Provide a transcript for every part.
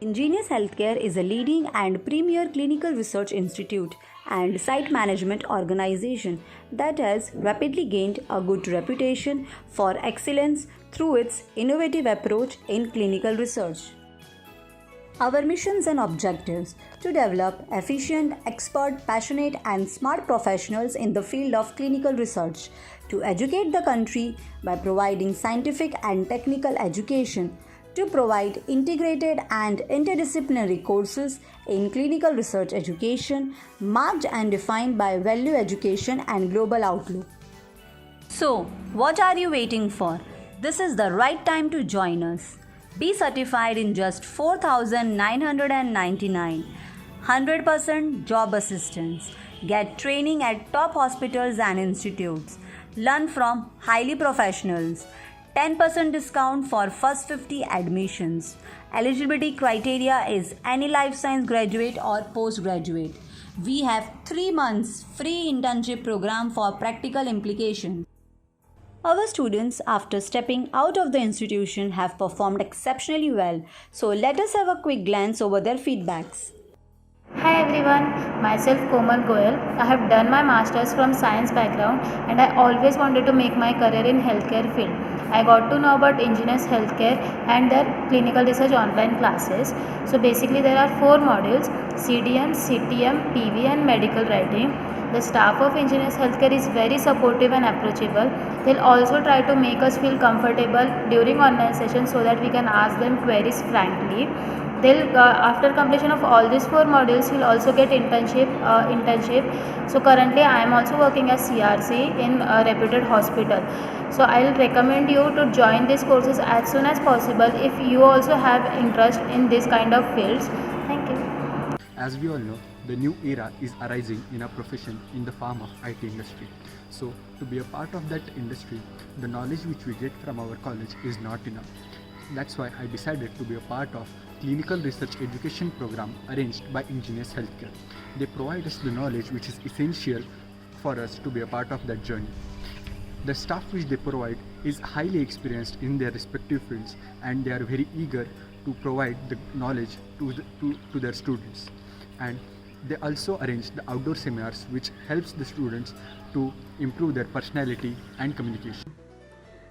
Ingenious Healthcare is a leading and premier clinical research institute and site management organization that has rapidly gained a good reputation for excellence through its innovative approach in clinical research. Our missions and objectives to develop efficient, expert, passionate, and smart professionals in the field of clinical research, to educate the country by providing scientific and technical education, to provide integrated and interdisciplinary courses in clinical research education, marked and defined by value education and global outlook. So, what are you waiting for? This is the right time to join us. Be certified in just 4,999. 100% job assistance. Get training at top hospitals and institutes. Learn from highly professionals. 10% discount for first 50 admissions. Eligibility criteria is any life science graduate or postgraduate. We have 3 months free internship program for practical implications. Our students, after stepping out of the institution, have performed exceptionally well. So let us have a quick glance over their feedbacks. Hi everyone, myself Komal Goyal. I have done my masters from science background and I always wanted to make my career in healthcare field. I got to know about Ingenious Healthcare and their clinical research online classes. So basically there are 4 modules: CDM, CTM, PV and medical writing. The staff of Ingenious Healthcare is very supportive and approachable. They'll also try to make us feel comfortable during online sessions so that we can ask them queries frankly. After completion of all these 4 modules, you'll also get internship. So currently I am also working as CRC in a reputed hospital. So I'll recommend you to join these courses as soon as possible if you also have interest in this kind of fields. Thank you. As we all know, the new era is arising in our profession in the pharma IT industry. So, to be a part of that industry, the knowledge which we get from our college is not enough. That's why I decided to be a part of clinical research education program arranged by Ingenious Healthcare. They provide us the knowledge which is essential for us to be a part of that journey. The staff which they provide is highly experienced in their respective fields and they are very eager to provide the knowledge to their students. And they also arrange the outdoor seminars which helps the students to improve their personality and communication.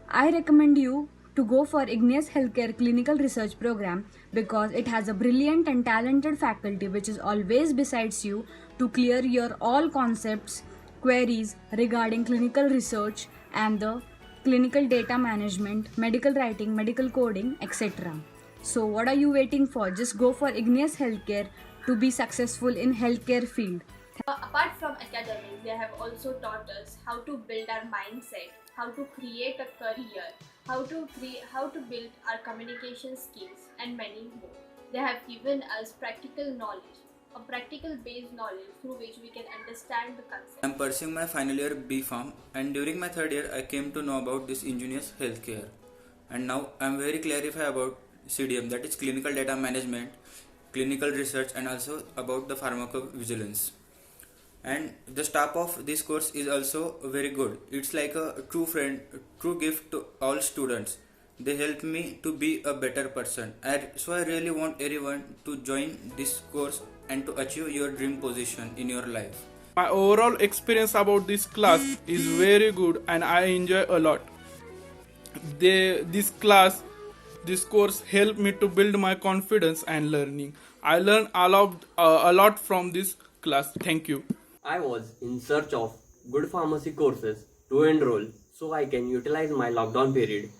I recommend you to go for Ingenious Healthcare Clinical Research Program because it has a brilliant and talented faculty which is always besides you to clear your all concepts, queries regarding clinical research and the clinical data management, medical writing, medical coding, etc. So what are you waiting for? Just go for Ingenious Healthcare to be successful in healthcare field. Apart from academics, they have also taught us how to build our mindset, how to create a career, how to build our communication skills, and many more. They have given us practical knowledge, a practical based knowledge through which we can understand the concept. I am pursuing my final year B.Pharm, and during my 3rd year I came to know about this Ingenious Healthcare, and now I am very clarified about CDM, that is clinical data management, clinical research, and also about the pharmacovigilance. And the staff of this course is also very good. It's like a true friend, true gift to all students. They help me to be a better person. So I really want everyone to join this course and to achieve your dream position in your life. My overall experience about this class is very good and I enjoy a lot. This course helped me to build my confidence and learning. I learned a lot from this class. Thank you. I was in search of good pharmacy courses to enroll so I can utilize my lockdown period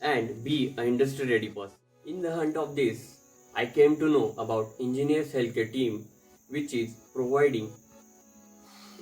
and be an industry ready person. In the hunt of this, I came to know about Ingenious Healthcare team which is providing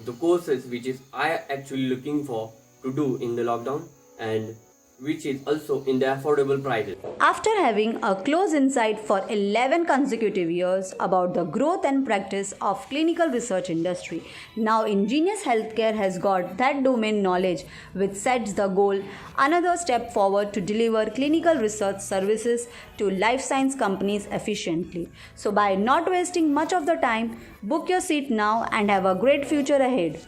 the courses which is I actually looking for to do in the lockdown and which is also in the affordable prices. After having a close insight for 11 consecutive years about the growth and practice of clinical research industry, now Ingenious Healthcare has got that domain knowledge which sets the goal another step forward to deliver clinical research services to life science companies efficiently. So by not wasting much of the time, book your seat now and have a great future ahead.